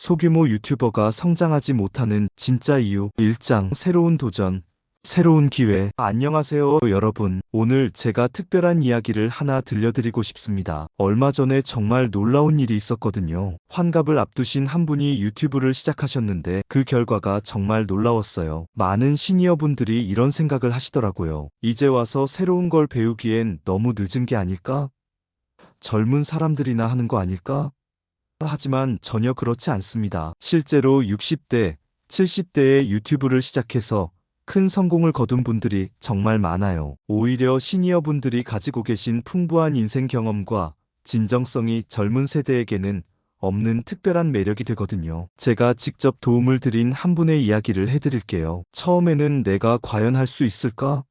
소규모 유튜버가 성장하지 못하는 진짜 이유 1장 새로운 도전 새로운 기회. 안녕하세요 여러분. 오늘 제가 특별한 이야기를 하나 들려드리고 싶습니다. 얼마 전에 정말 놀라운 일이 있었거든요. 환갑을 앞두신 한 분이 유튜브를 시작하셨는데 그 결과가 정말 놀라웠어요. 많은 시니어분들이 이런 생각을 하시더라고요. 이제 와서 새로운 걸 배우기엔 너무 늦은 게 아닐까? 젊은 사람들이나 하는 거 아닐까? 하지만 전혀 그렇지 않습니다. 실제로 60대, 70대에 유튜브를 시작해서 큰 성공을 거둔 분들이 정말 많아요. 오히려 시니어 분들이 가지고 계신 풍부한 인생 경험과 진정성이 젊은 세대에게는 없는 특별한 매력이 되거든요. 제가 직접 도움을 드린 한 분의 이야기를 해드릴게요. 처음에는 내가 과연 할 수 있을까?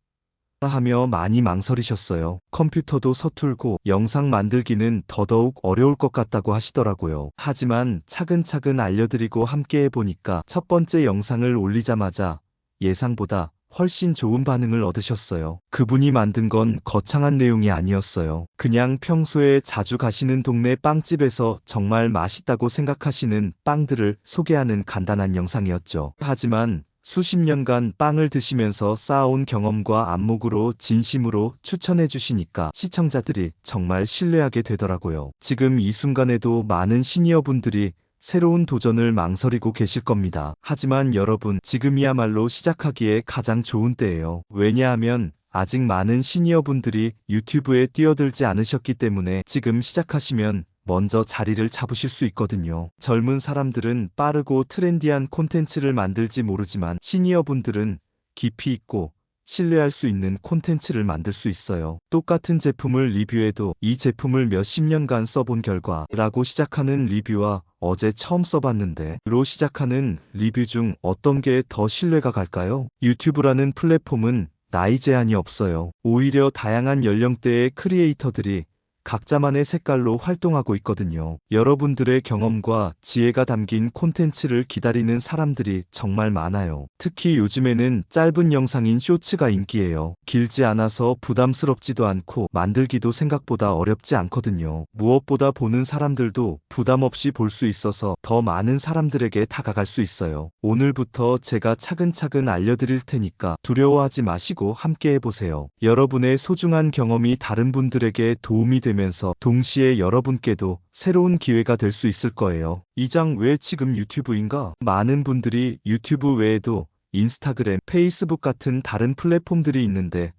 하며 많이 망설이셨어요. 컴퓨터도 서툴고 영상 만들기는 더더욱 어려울 것 같다고 하시더라고요. 하지만 차근차근 알려드리고 함께 해보니까 첫 번째 영상을 올리자마자 예상보다 훨씬 좋은 반응을 얻으셨어요. 그분이 만든 건 거창한 내용이 아니었어요. 그냥 평소에 자주 가시는 동네 빵집에서 정말 맛있다고 생각하시는 빵들을 소개하는 간단한 영상이었죠. 하지만 수십 년간 빵을 드시면서 쌓아온 경험과 안목으로 진심으로 추천해 주시니까 시청자들이 정말 신뢰하게 되더라고요. 지금 이 순간에도 많은 시니어분들이 새로운 도전을 망설이고 계실 겁니다. 하지만 여러분, 지금이야말로 시작하기에 가장 좋은 때예요. 왜냐하면 아직 많은 시니어분들이 유튜브에 뛰어들지 않으셨기 때문에 지금 시작하시면 먼저 자리를 잡으실 수 있거든요. 젊은 사람들은 빠르고 트렌디한 콘텐츠를 만들지 모르지만 시니어분들은 깊이 있고 신뢰할 수 있는 콘텐츠를 만들 수 있어요. 똑같은 제품을 리뷰해도 이 제품을 몇십 년간 써본 결과 라고 시작하는 리뷰와 어제 처음 써봤는데 로 시작하는 리뷰 중 어떤 게 더 신뢰가 갈까요? 유튜브라는 플랫폼은 나이 제한이 없어요. 오히려 다양한 연령대의 크리에이터들이 각자만의 색깔로 활동하고 있거든요. 여러분들의 경험과 지혜가 담긴 콘텐츠를 기다리는 사람들이 정말 많아요. 특히 요즘에는 짧은 영상인 쇼츠가 인기예요. 길지 않아서 부담스럽지도 않고 만들기도 생각보다 어렵지 않거든요. 무엇보다 보는 사람들도 부담 없이 볼 수 있어서 더 많은 사람들에게 다가갈 수 있어요. 오늘부터 제가 차근차근 알려드릴 테니까 두려워하지 마시고 함께 해보세요. 여러분의 소중한 경험이 다른 분들에게 도움이 되면서 동시에 여러분께도 새로운 기회가 될 수 있을 거예요. 2장 왜 지금 유튜브인가? 많은 분들이 유튜브 외에도 인스타그램, 페이스북 같은 다른 플랫폼들이 있는데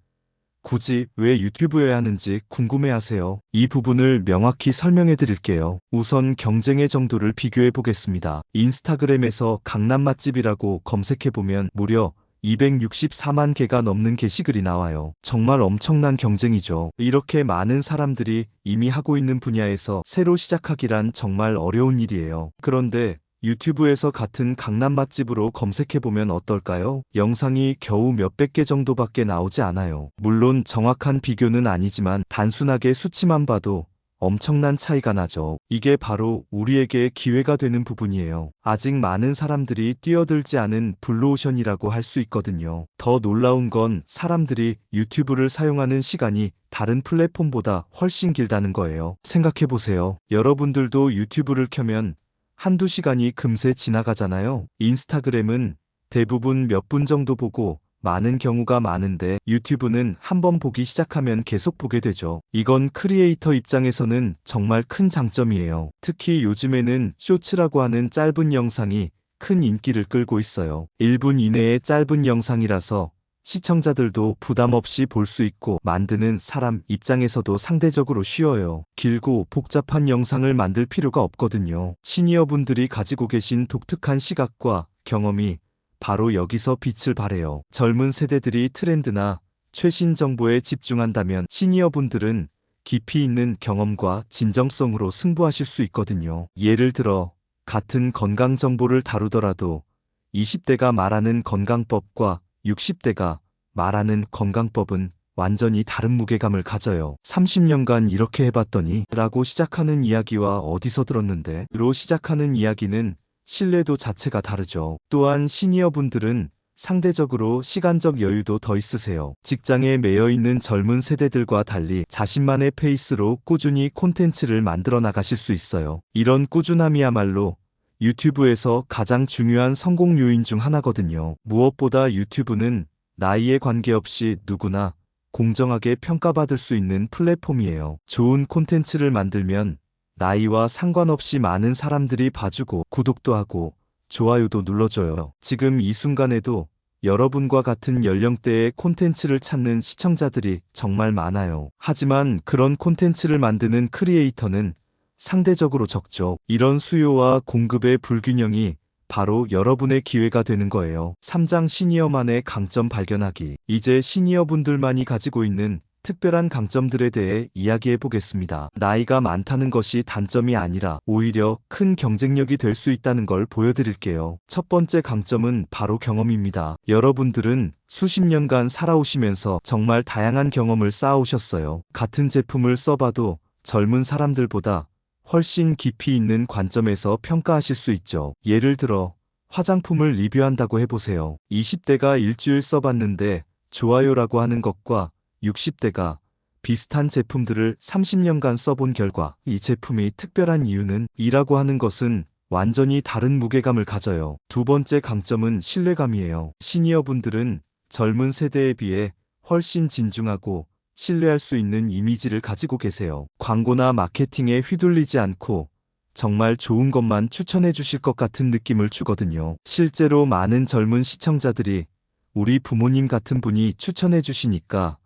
굳이 왜 유튜브여야 하는지 궁금해하세요. 이 부분을 명확히 설명해 드릴게요. 우선 경쟁의 정도를 비교해 보겠습니다. 인스타그램에서 강남 맛집이라고 검색해 보면 무려 264만 개가 넘는 게시글이 나와요. 정말 엄청난 경쟁이죠. 이렇게 많은 사람들이 이미 하고 있는 분야에서 새로 시작하기란 정말 어려운 일이에요. 그런데 유튜브에서 같은 강남 맛집으로 검색해보면 어떨까요? 영상이 겨우 몇백 개 정도밖에 나오지 않아요. 물론 정확한 비교는 아니지만 단순하게 수치만 봐도 엄청난 차이가 나죠. 이게 바로 우리에게 기회가 되는 부분이에요. 아직 많은 사람들이 뛰어들지 않은 블루오션이라고 할 수 있거든요. 더 놀라운 건 사람들이 유튜브를 사용하는 시간이 다른 플랫폼보다 훨씬 길다는 거예요. 생각해보세요. 여러분들도 유튜브를 켜면 한두 시간이 금세 지나가잖아요. 인스타그램은 대부분 몇 분 정도 보고 많은 경우가 많은데 유튜브는 한번 보기 시작하면 계속 보게 되죠. 이건 크리에이터 입장에서는 정말 큰 장점이에요. 특히 요즘에는 쇼츠라고 하는 짧은 영상이 큰 인기를 끌고 있어요. 1분 이내의 짧은 영상이라서 시청자들도 부담 없이 볼 수 있고 만드는 사람 입장에서도 상대적으로 쉬워요. 길고 복잡한 영상을 만들 필요가 없거든요. 시니어분들이 가지고 계신 독특한 시각과 경험이 바로 여기서 빛을 발해요. 젊은 세대들이 트렌드나 최신 정보에 집중한다면 시니어분들은 깊이 있는 경험과 진정성으로 승부하실 수 있거든요. 예를 들어 같은 건강 정보를 다루더라도 20대가 말하는 건강법과 60대가 말하는 건강법은 완전히 다른 무게감을 가져요. 30년간 이렇게 해봤더니 라고 시작하는 이야기와 어디서 들었는데 로 시작하는 이야기는 신뢰도 자체가 다르죠. 또한 시니어분들은 상대적으로 시간적 여유도 더 있으세요. 직장에 매여 있는 젊은 세대들과 달리 자신만의 페이스로 꾸준히 콘텐츠를 만들어 나가실 수 있어요. 이런 꾸준함이야말로 유튜브에서 가장 중요한 성공 요인 중 하나거든요. 무엇보다 유튜브는 나이에 관계없이 누구나 공정하게 평가받을 수 있는 플랫폼이에요. 좋은 콘텐츠를 만들면 나이와 상관없이 많은 사람들이 봐주고 구독도 하고 좋아요도 눌러줘요. 지금 이 순간에도 여러분과 같은 연령대의 콘텐츠를 찾는 시청자들이 정말 많아요. 하지만 그런 콘텐츠를 만드는 크리에이터는 상대적으로 적죠. 이런 수요와 공급의 불균형이 바로 여러분의 기회가 되는 거예요. 3장 시니어만의 강점 발견하기. 이제 시니어분들만이 가지고 있는 특별한 강점들에 대해 이야기해 보겠습니다. 나이가 많다는 것이 단점이 아니라 오히려 큰 경쟁력이 될 수 있다는 걸 보여드릴게요. 첫 번째 강점은 바로 경험입니다. 여러분들은 수십 년간 살아오시면서 정말 다양한 경험을 쌓아오셨어요. 같은 제품을 써봐도 젊은 사람들보다 훨씬 깊이 있는 관점에서 평가하실 수 있죠. 예를 들어 화장품을 리뷰한다고 해보세요. 20대가 일주일 써봤는데 좋아요라고 하는 것과 60대가 비슷한 제품들을 30년간 써본 결과 이 제품이 특별한 이유는 이라고 하는 것은 완전히 다른 무게감을 가져요. 두 번째 강점은 신뢰감이에요. 시니어분들은 젊은 세대에 비해 훨씬 진중하고 신뢰할 수 있는 이미지를 가지고 계세요. 광고나 마케팅에 휘둘리지 않고 정말 좋은 것만 추천해 주실 것 같은 느낌을 주거든요. 실제로 많은 젊은 시청자들이 우리 부모님 같은 분이 추천해 주시니까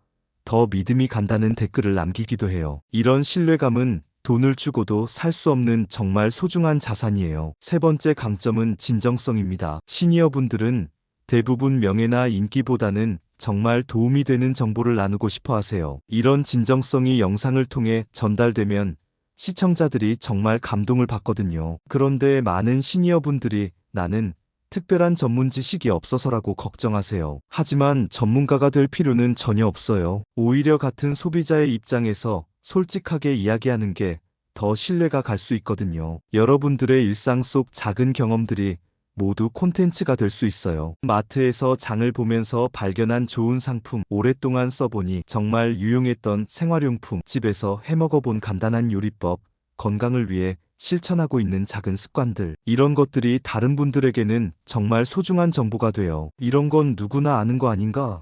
더 믿음이 간다는 댓글을 남기기도 해요. 이런 신뢰감은 돈을 주고도 살 수 없는 정말 소중한 자산이에요. 세 번째 강점은 진정성입니다. 시니어분들은 대부분 명예나 인기보다는 정말 도움이 되는 정보를 나누고 싶어 하세요. 이런 진정성이 영상을 통해 전달되면 시청자들이 정말 감동을 받거든요. 그런데 많은 시니어분들이 나는 특별한 전문 지식이 없어서라고 걱정하세요. 하지만 전문가가 될 필요는 전혀 없어요. 오히려 같은 소비자의 입장에서 솔직하게 이야기하는 게 더 신뢰가 갈 수 있거든요. 여러분들의 일상 속 작은 경험들이 모두 콘텐츠가 될 수 있어요. 마트에서 장을 보면서 발견한 좋은 상품, 오랫동안 써보니 정말 유용했던 생활용품, 집에서 해먹어본 간단한 요리법, 건강을 위해 실천하고 있는 작은 습관들, 이런 것들이 다른 분들에게는 정말 소중한 정보가 돼요. 이런 건 누구나 아는 거 아닌가?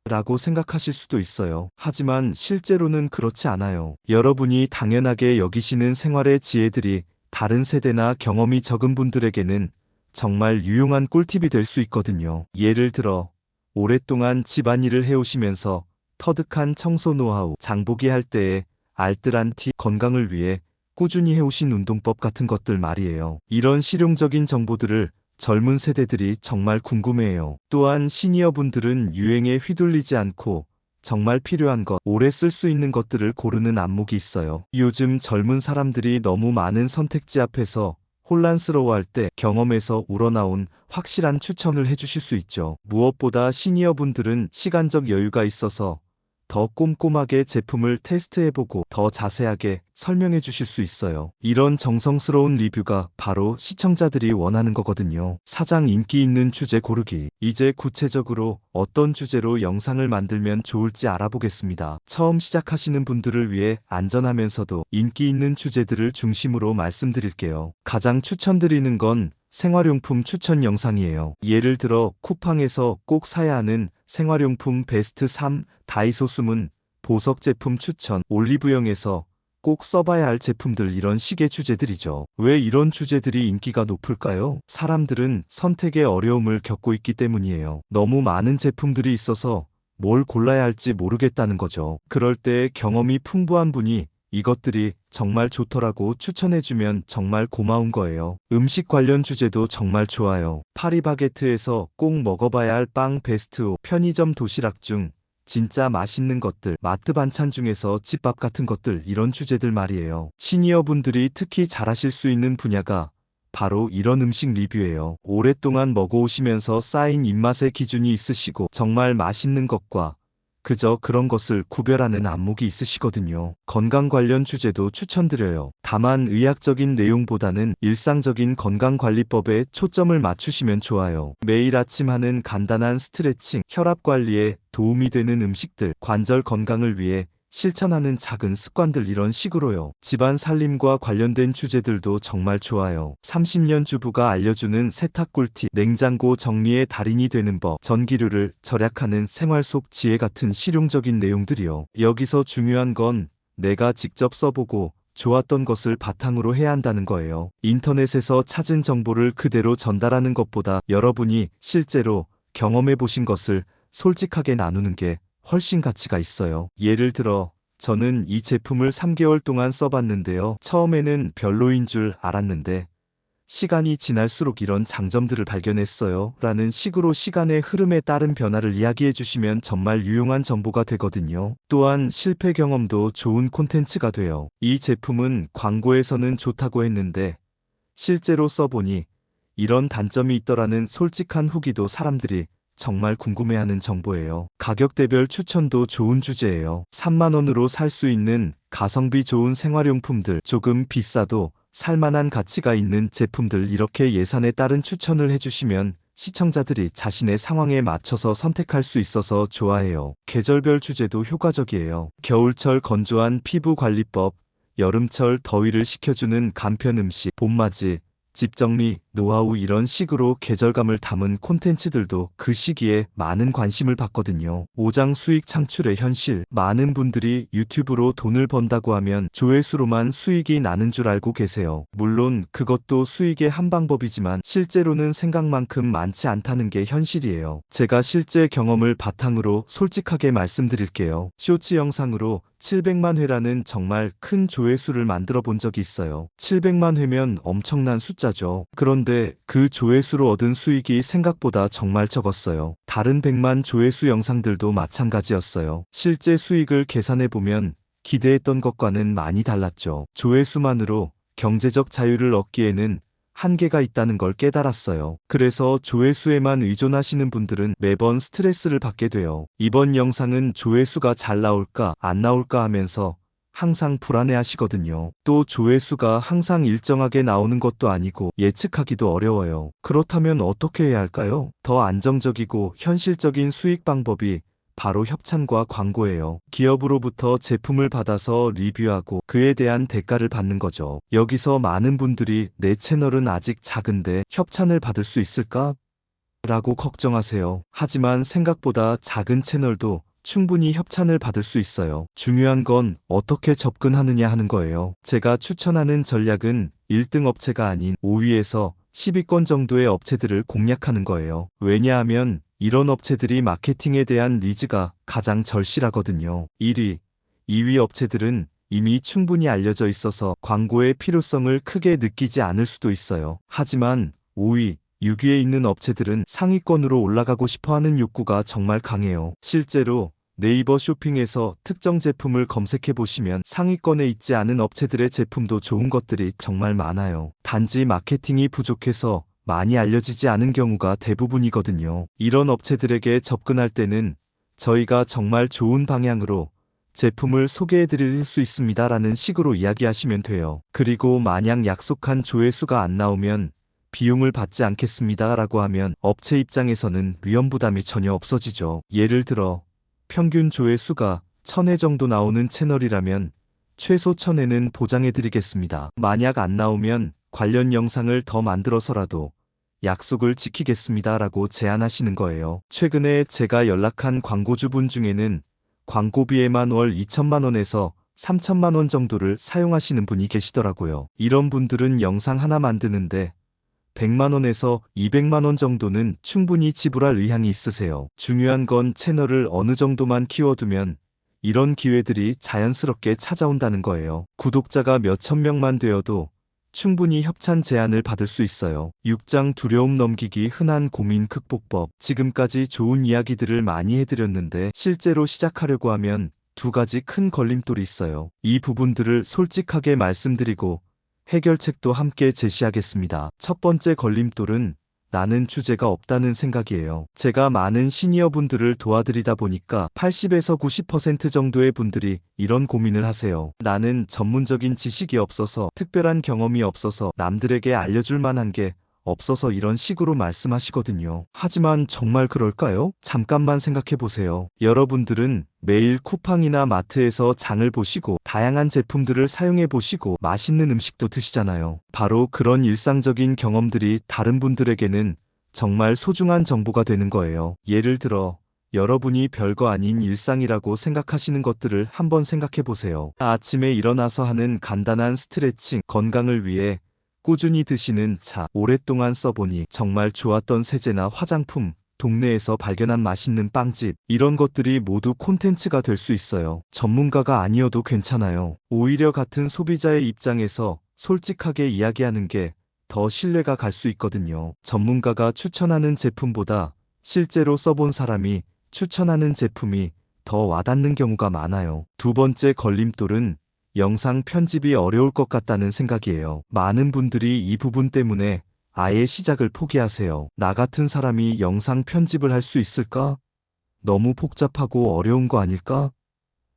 라고 생각하실 수도 있어요. 하지만 실제로는 그렇지 않아요. 여러분이 당연하게 여기시는 생활의 지혜들이 다른 세대나 경험이 적은 분들에게는 정말 유용한 꿀팁이 될 수 있거든요. 예를 들어 오랫동안 집안일을 해오시면서 터득한 청소 노하우, 장보기 할 때의 알뜰한 팁, 건강을 위해 꾸준히 해오신 운동법 같은 것들 말이에요. 이런 실용적인 정보들을 젊은 세대들이 정말 궁금해해요. 또한 시니어분들은 유행에 휘둘리지 않고 정말 필요한 것, 오래 쓸 수 있는 것들을 고르는 안목이 있어요. 요즘 젊은 사람들이 너무 많은 선택지 앞에서 혼란스러워할 때 경험에서 우러나온 확실한 추천을 해주실 수 있죠. 무엇보다 시니어분들은 시간적 여유가 있어서 더 꼼꼼하게 제품을 테스트해보고 더 자세하게 설명해 주실 수 있어요. 이런 정성스러운 리뷰가 바로 시청자들이 원하는 거거든요. 4장 인기 있는 주제 고르기. 이제 구체적으로 어떤 주제로 영상을 만들면 좋을지 알아보겠습니다. 처음 시작하시는 분들을 위해 안전하면서도 인기 있는 주제들을 중심으로 말씀드릴게요. 가장 추천드리는 건 생활용품 추천 영상이에요. 예를 들어 쿠팡에서 꼭 사야 하는 생활용품 베스트 3, 다이소 숨은 보석 제품 추천, 올리브영에서 꼭 써봐야 할 제품들, 이런 식의 주제들이죠. 왜 이런 주제들이 인기가 높을까요? 사람들은 선택의 어려움을 겪고 있기 때문이에요. 너무 많은 제품들이 있어서 뭘 골라야 할지 모르겠다는 거죠. 그럴 때 경험이 풍부한 분이 이것들이 정말 좋더라고 추천해주면 정말 고마운 거예요. 음식 관련 주제도 정말 좋아요. 파리바게트에서 꼭 먹어봐야 할 빵 베스트 5, 편의점 도시락 중 진짜 맛있는 것들, 마트 반찬 중에서 집밥 같은 것들, 이런 주제들 말이에요. 시니어분들이 특히 잘하실 수 있는 분야가 바로 이런 음식 리뷰예요. 오랫동안 먹어오시면서 쌓인 입맛의 기준이 있으시고 정말 맛있는 것과 그저 그런 것을 구별하는 안목이 있으시거든요. 건강 관련 주제도 추천드려요. 다만 의학적인 내용보다는 일상적인 건강관리법에 초점을 맞추시면 좋아요. 매일 아침 하는 간단한 스트레칭, 혈압 관리에 도움이 되는 음식들, 관절 건강을 위해 실천하는 작은 습관들 이런 식으로요. 집안 살림과 관련된 주제들도 정말 좋아요. 30년 주부가 알려주는 세탁 꿀팁, 냉장고 정리의 달인이 되는 법, 전기료를 절약하는 생활 속 지혜 같은 실용적인 내용들이요. 여기서 중요한 건 내가 직접 써보고 좋았던 것을 바탕으로 해야 한다는 거예요. 인터넷에서 찾은 정보를 그대로 전달하는 것보다 여러분이 실제로 경험해 보신 것을 솔직하게 나누는 게 훨씬 가치가 있어요. 예를 들어 저는 이 제품을 3개월 동안 써봤는데요. 처음에는 별로인 줄 알았는데 시간이 지날수록 이런 장점들을 발견했어요. 라는 식으로 시간의 흐름에 따른 변화를 이야기해 주시면 정말 유용한 정보가 되거든요. 또한 실패 경험도 좋은 콘텐츠가 돼요. 이 제품은 광고에서는 좋다고 했는데 실제로 써보니 이런 단점이 있더라는 솔직한 후기도 사람들이 정말 궁금해하는 정보예요. 가격대별 추천도 좋은 주제예요. 3만 원으로 살 수 있는 가성비 좋은 생활용품들, 조금 비싸도 살만한 가치가 있는 제품들, 이렇게 예산에 따른 추천을 해주시면 시청자들이 자신의 상황에 맞춰서 선택할 수 있어서 좋아해요. 계절별 주제도 효과적이에요. 겨울철 건조한 피부 관리법, 여름철 더위를 식혀주는 간편 음식, 봄맞이 집 정리, 노하우, 이런 식으로 계절감을 담은 콘텐츠들도 그 시기에 많은 관심을 받거든요. 오장 수익 창출의 현실. 많은 분들이 유튜브로 돈을 번다고 하면 조회수로만 수익이 나는 줄 알고 계세요. 물론 그것도 수익의 한 방법이지만 실제로는 생각만큼 많지 않다는 게 현실이에요. 제가 실제 경험을 바탕으로 솔직하게 말씀드릴게요. 쇼츠 영상으로 700만 회라는 정말 큰 조회수를 만들어 본 적이 있어요. 700만 회면 엄청난 숫자죠. 그런데 그 조회수로 얻은 수익이 생각보다 정말 적었어요. 다른 100만 조회수 영상들도 마찬가지였어요. 실제 수익을 계산해보면 기대했던 것과는 많이 달랐죠. 조회수만으로 경제적 자유를 얻기에는 한계가 있다는 걸 깨달았어요. 그래서 조회수에만 의존하시는 분들은 매번 스트레스를 받게 돼요. 이번 영상은 조회수가 잘 나올까 안 나올까 하면서 항상 불안해 하시거든요. 또 조회수가 항상 일정하게 나오는 것도 아니고 예측하기도 어려워요. 그렇다면 어떻게 해야 할까요? 더 안정적이고 현실적인 수익 방법이 바로 협찬과 광고예요. 기업으로부터 제품을 받아서 리뷰하고 그에 대한 대가를 받는 거죠. 여기서 많은 분들이 내 채널은 아직 작은데 협찬을 받을 수 있을까? 라고 걱정하세요. 하지만 생각보다 작은 채널도 충분히 협찬을 받을 수 있어요. 중요한 건 어떻게 접근하느냐 하는 거예요. 제가 추천하는 전략은 1등 업체가 아닌 5위에서 10위권 정도의 업체들을 공략하는 거예요. 왜냐하면 이런 업체들이 마케팅에 대한 니즈가 가장 절실하거든요. 1위, 2위 업체들은 이미 충분히 알려져 있어서 광고의 필요성을 크게 느끼지 않을 수도 있어요. 하지만 5위, 6위에 있는 업체들은 상위권으로 올라가고 싶어하는 욕구가 정말 강해요. 실제로 네이버 쇼핑에서 특정 제품을 검색해 보시면 상위권에 있지 않은 업체들의 제품도 좋은 것들이 정말 많아요. 단지 마케팅이 부족해서 많이 알려지지 않은 경우가 대부분이거든요. 이런 업체들에게 접근할 때는 저희가 정말 좋은 방향으로 제품을 소개해 드릴 수 있습니다 라는 식으로 이야기하시면 돼요. 그리고 만약 약속한 조회수가 안 나오면 비용을 받지 않겠습니다 라고 하면 업체 입장에서는 위험 부담이 전혀 없어지죠. 예를 들어 평균 조회수가 1000회 정도 나오는 채널이라면 최소 1000회는 보장해 드리겠습니다. 만약 안 나오면 관련 영상을 더 만들어서라도 약속을 지키겠습니다 라고 제안하시는 거예요. 최근에 제가 연락한 광고주분 중에는 광고비에만 월 2천만 원에서 3천만 원 정도를 사용하시는 분이 계시더라고요. 이런 분들은 영상 하나 만드는데 100만 원에서 200만 원 정도는 충분히 지불할 의향이 있으세요. 중요한 건 채널을 어느 정도만 키워두면 이런 기회들이 자연스럽게 찾아온다는 거예요. 구독자가 몇천 명만 되어도 충분히 협찬 제안을 받을 수 있어요. 6장 두려움 넘기기 흔한 고민 극복법. 지금까지 좋은 이야기들을 많이 해드렸는데 실제로 시작하려고 하면 두 가지 큰 걸림돌이 있어요. 이 부분들을 솔직하게 말씀드리고 해결책도 함께 제시하겠습니다. 첫 번째 걸림돌은 나는 주제가 없다는 생각이에요. 제가 많은 시니어분들을 도와드리다 보니까 80에서 90% 정도의 분들이 이런 고민을 하세요. 나는 전문적인 지식이 없어서, 특별한 경험이 없어서, 남들에게 알려줄 만한 게 없어서 이런 식으로 말씀하시거든요. 하지만 정말 그럴까요? 잠깐만 생각해 보세요. 여러분들은 매일 쿠팡이나 마트에서 장을 보시고 다양한 제품들을 사용해 보시고 맛있는 음식도 드시잖아요. 바로 그런 일상적인 경험들이 다른 분들에게는 정말 소중한 정보가 되는 거예요. 예를 들어 여러분이 별거 아닌 일상이라고 생각하시는 것들을 한번 생각해 보세요. 아침에 일어나서 하는 간단한 스트레칭, 건강을 위해 꾸준히 드시는 차, 오랫동안 써보니 정말 좋았던 세제나 화장품, 동네에서 발견한 맛있는 빵집, 이런 것들이 모두 콘텐츠가 될 수 있어요. 전문가가 아니어도 괜찮아요. 오히려 같은 소비자의 입장에서 솔직하게 이야기하는 게 더 신뢰가 갈 수 있거든요. 전문가가 추천하는 제품보다 실제로 써본 사람이 추천하는 제품이 더 와닿는 경우가 많아요. 두 번째 걸림돌은 영상 편집이 어려울 것 같다는 생각이에요. 많은 분들이 이 부분 때문에 아예 시작을 포기하세요. 나 같은 사람이 영상 편집을 할 수 있을까? 너무 복잡하고 어려운 거 아닐까?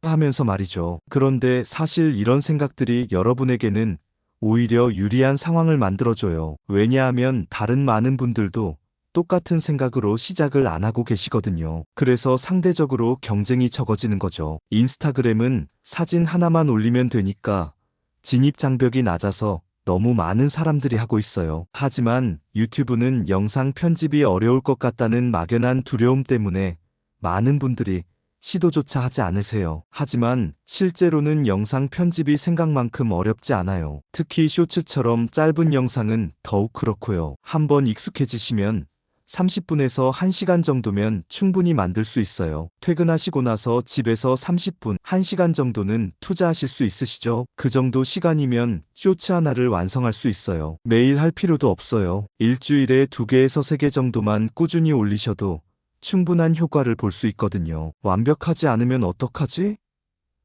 하면서 말이죠. 그런데 사실 이런 생각들이 여러분에게는 오히려 유리한 상황을 만들어줘요. 왜냐하면 다른 많은 분들도 똑같은 생각으로 시작을 안 하고 계시거든요. 그래서 상대적으로 경쟁이 적어지는 거죠. 인스타그램은 사진 하나만 올리면 되니까 진입 장벽이 낮아서 너무 많은 사람들이 하고 있어요. 하지만 유튜브는 영상 편집이 어려울 것 같다는 막연한 두려움 때문에 많은 분들이 시도조차 하지 않으세요. 하지만 실제로는 영상 편집이 생각만큼 어렵지 않아요. 특히 쇼츠처럼 짧은 영상은 더욱 그렇고요. 한번 익숙해지시면 30분에서 1시간 정도면 충분히 만들 수 있어요. 퇴근하시고 나서 집에서 30분, 1시간 정도는 투자하실 수 있으시죠? 그 정도 시간이면 쇼츠 하나를 완성할 수 있어요. 매일 할 필요도 없어요. 일주일에 2개에서 3개 정도만 꾸준히 올리셔도 충분한 효과를 볼 수 있거든요. 완벽하지 않으면 어떡하지?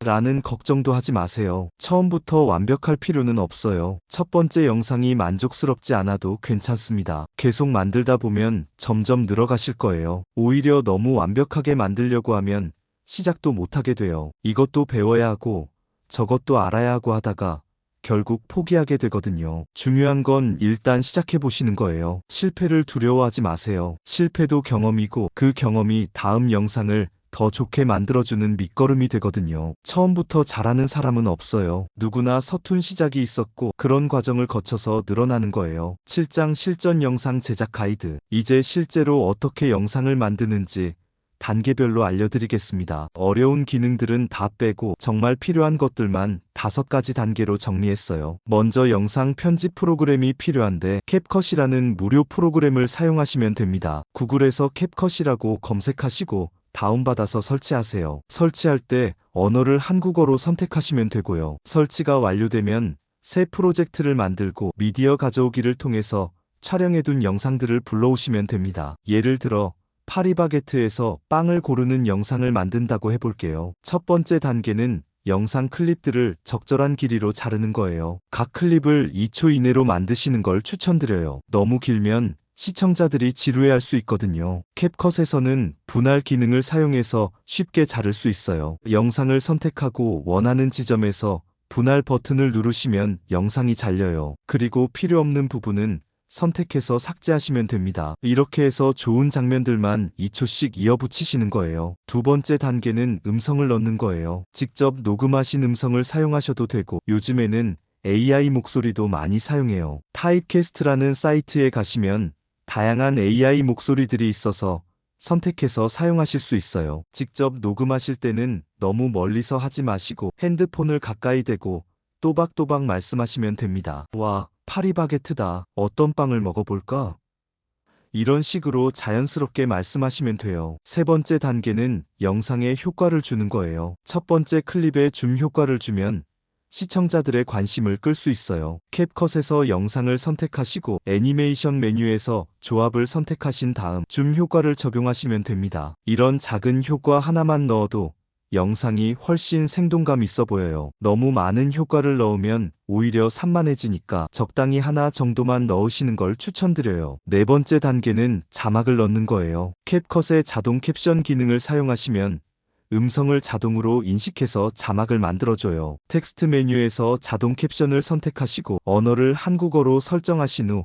라는 걱정도 하지 마세요. 처음부터 완벽할 필요는 없어요. 첫 번째 영상이 만족스럽지 않아도 괜찮습니다. 계속 만들다 보면 점점 늘어가실 거예요. 오히려 너무 완벽하게 만들려고 하면 시작도 못하게 돼요. 이것도 배워야 하고 저것도 알아야 하고 하다가 결국 포기하게 되거든요. 중요한 건 일단 시작해 보시는 거예요. 실패를 두려워하지 마세요. 실패도 경험이고 그 경험이 다음 영상을 더 좋게 만들어주는 밑거름이 되거든요. 처음부터 잘하는 사람은 없어요. 누구나 서툰 시작이 있었고 그런 과정을 거쳐서 늘어나는 거예요. 7장 실전 영상 제작 가이드. 이제 실제로 어떻게 영상을 만드는지 단계별로 알려드리겠습니다. 어려운 기능들은 다 빼고 정말 필요한 것들만 5가지 단계로 정리했어요. 먼저 영상 편집 프로그램이 필요한데 캡컷이라는 무료 프로그램을 사용하시면 됩니다. 구글에서 캡컷이라고 검색하시고 다운받아서 설치하세요. 설치할 때 언어를 한국어로 선택하시면 되고요. 설치가 완료되면 새 프로젝트를 만들고 미디어 가져오기를 통해서 촬영해둔 영상들을 불러오시면 됩니다. 예를 들어 파리바게트에서 빵을 고르는 영상을 만든다고 해볼게요. 첫 번째 단계는 영상 클립들을 적절한 길이로 자르는 거예요. 각 클립을 2초 이내로 만드시는 걸 추천드려요. 너무 길면 시청자들이 지루해할 수 있거든요. 캡컷에서는 분할 기능을 사용해서 쉽게 자를 수 있어요. 영상을 선택하고 원하는 지점에서 분할 버튼을 누르시면 영상이 잘려요. 그리고 필요 없는 부분은 선택해서 삭제하시면 됩니다. 이렇게 해서 좋은 장면들만 2초씩 이어붙이시는 거예요. 두 번째 단계는 음성을 넣는 거예요. 직접 녹음하신 음성을 사용하셔도 되고 요즘에는 AI 목소리도 많이 사용해요. 타입캐스트라는 사이트에 가시면 다양한 AI 목소리들이 있어서 선택해서 사용하실 수 있어요. 직접 녹음하실 때는 너무 멀리서 하지 마시고 핸드폰을 가까이 대고 또박또박 말씀하시면 됩니다. 와, 파리바게트다. 어떤 빵을 먹어볼까? 이런 식으로 자연스럽게 말씀하시면 돼요. 세 번째 단계는 영상에 효과를 주는 거예요. 첫 번째 클립에 줌 효과를 주면 시청자들의 관심을 끌 수 있어요. 캡컷에서 영상을 선택하시고 애니메이션 메뉴에서 조합을 선택하신 다음 줌 효과를 적용하시면 됩니다. 이런 작은 효과 하나만 넣어도 영상이 훨씬 생동감 있어 보여요. 너무 많은 효과를 넣으면 오히려 산만해지니까 적당히 하나 정도만 넣으시는 걸 추천드려요. 네 번째 단계는 자막을 넣는 거예요. 캡컷의 자동 캡션 기능을 사용하시면 음성을 자동으로 인식해서 자막을 만들어줘요. 텍스트 메뉴에서 자동 캡션을 선택하시고 언어를 한국어로 설정하신 후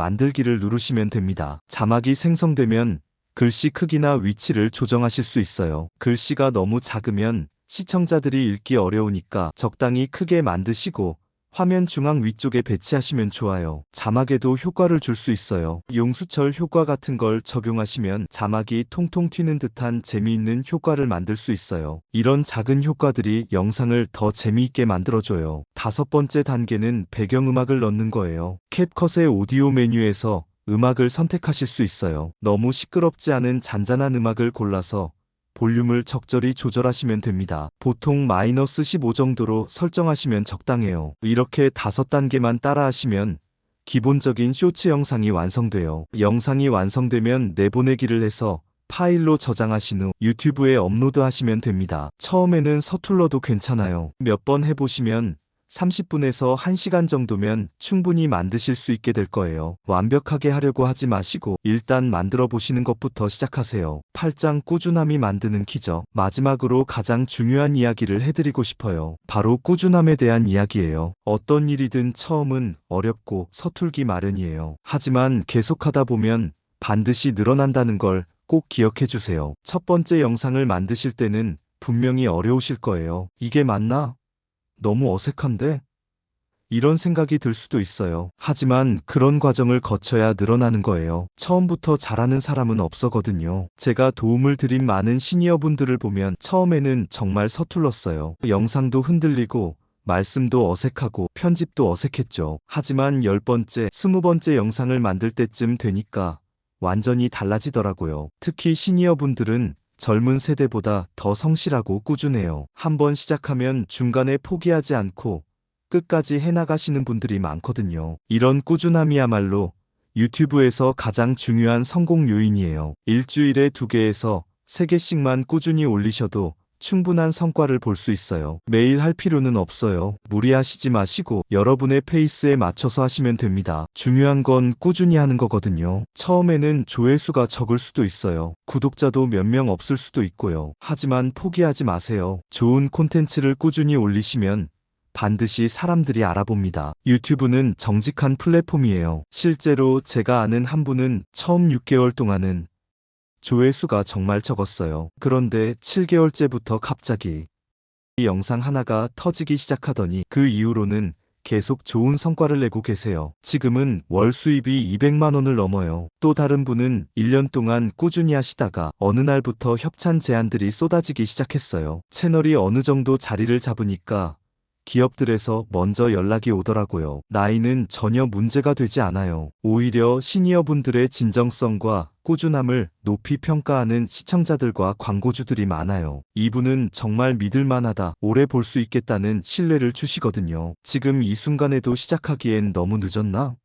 만들기를 누르시면 됩니다. 자막이 생성되면 글씨 크기나 위치를 조정하실 수 있어요. 글씨가 너무 작으면 시청자들이 읽기 어려우니까 적당히 크게 만드시고 화면 중앙 위쪽에 배치하시면 좋아요. 자막에도 효과를 줄 수 있어요. 용수철 효과 같은 걸 적용하시면 자막이 통통 튀는 듯한 재미있는 효과를 만들 수 있어요. 이런 작은 효과들이 영상을 더 재미있게 만들어줘요. 다섯 번째 단계는 배경음악을 넣는 거예요. 캡컷의 오디오 메뉴에서 음악을 선택하실 수 있어요. 너무 시끄럽지 않은 잔잔한 음악을 골라서 볼륨을 적절히 조절하시면 됩니다. 보통 -15 정도로 설정하시면 적당해요. 이렇게 5단계만 따라하시면 기본적인 쇼츠 영상이 완성돼요. 영상이 완성되면 내보내기를 해서 파일로 저장하신 후 유튜브에 업로드하시면 됩니다. 처음에는 서툴러도 괜찮아요. 몇 번 해보시면 30분에서 1시간 정도면 충분히 만드실 수 있게 될 거예요. 완벽하게 하려고 하지 마시고 일단 만들어 보시는 것부터 시작하세요. 8장 꾸준함이 만드는 키죠. 마지막으로 가장 중요한 이야기를 해드리고 싶어요. 바로 꾸준함에 대한 이야기예요. 어떤 일이든 처음은 어렵고 서툴기 마련이에요. 하지만 계속하다 보면 반드시 늘어난다는 걸 꼭 기억해 주세요. 첫 번째 영상을 만드실 때는 분명히 어려우실 거예요. 이게 맞나? 너무 어색한데? 이런 생각이 들 수도 있어요. 하지만 그런 과정을 거쳐야 늘어나는 거예요. 처음부터 잘하는 사람은 없어거든요. 제가 도움을 드린 많은 시니어분들을 보면 처음에는 정말 서툴렀어요. 영상도 흔들리고 말씀도 어색하고 편집도 어색했죠. 하지만 10번째, 20번째 영상을 만들 때쯤 되니까 완전히 달라지더라고요. 특히 시니어분들은 젊은 세대보다 더 성실하고 꾸준해요. 한번 시작하면 중간에 포기하지 않고 끝까지 해나가시는 분들이 많거든요. 이런 꾸준함이야말로 유튜브에서 가장 중요한 성공 요인이에요. 일주일에 2개에서 3개씩만 꾸준히 올리셔도 충분한 성과를 볼 수 있어요. 매일 할 필요는 없어요. 무리하시지 마시고 여러분의 페이스에 맞춰서 하시면 됩니다. 중요한 건 꾸준히 하는 거거든요. 처음에는 조회수가 적을 수도 있어요. 구독자도 몇 명 없을 수도 있고요. 하지만 포기하지 마세요. 좋은 콘텐츠를 꾸준히 올리시면 반드시 사람들이 알아봅니다. 유튜브는 정직한 플랫폼이에요. 실제로 제가 아는 한 분은 처음 6개월 동안은 조회수가 정말 적었어요. 그런데 7개월째부터 갑자기 이 영상 하나가 터지기 시작하더니 그 이후로는 계속 좋은 성과를 내고 계세요. 지금은 월 수입이 200만 원을 넘어요. 또 다른 분은 1년 동안 꾸준히 하시다가 어느 날부터 협찬 제안들이 쏟아지기 시작했어요. 채널이 어느 정도 자리를 잡으니까 기업들에서 먼저 연락이 오더라고요. 나이는 전혀 문제가 되지 않아요. 오히려 시니어분들의 진정성과 꾸준함을 높이 평가하는 시청자들과 광고주들이 많아요. 이분은 정말 믿을만하다, 오래 볼 수 있겠다는 신뢰를 주시거든요. 지금 이 순간에도 시작하기엔 너무 늦었나?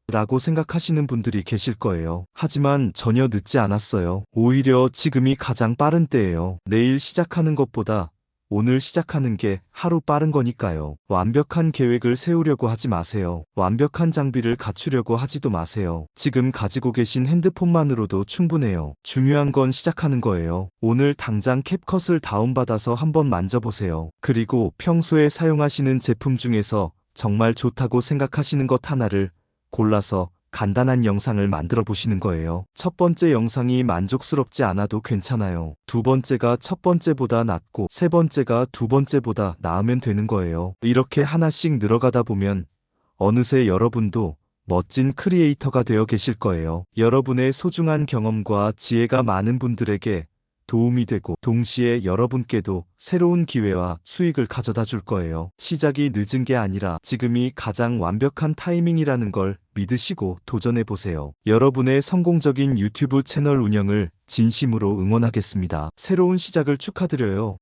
라고 생각하시는 분들이 계실 거예요. 하지만 전혀 늦지 않았어요. 오히려 지금이 가장 빠른 때예요. 내일 시작하는 것보다 오늘 시작하는 게 하루 빠른 거니까요. 완벽한 계획을 세우려고 하지 마세요. 완벽한 장비를 갖추려고 하지도 마세요. 지금 가지고 계신 핸드폰만으로도 충분해요. 중요한 건 시작하는 거예요. 오늘 당장 캡컷을 다운받아서 한번 만져보세요. 그리고 평소에 사용하시는 제품 중에서 정말 좋다고 생각하시는 것 하나를 골라서 간단한 영상을 만들어 보시는 거예요. 첫 번째 영상이 만족스럽지 않아도 괜찮아요. 두 번째가 첫 번째보다 낫고 세 번째가 두 번째보다 나으면 되는 거예요. 이렇게 하나씩 늘어가다 보면 어느새 여러분도 멋진 크리에이터가 되어 계실 거예요. 여러분의 소중한 경험과 지혜가 많은 분들에게 도움이 되고 동시에 여러분께도 새로운 기회와 수익을 가져다 줄 거예요. 시작이 늦은 게 아니라 지금이 가장 완벽한 타이밍이라는 걸 믿으시고 도전해 보세요. 여러분의 성공적인 유튜브 채널 운영을 진심으로 응원하겠습니다. 새로운 시작을 축하드려요.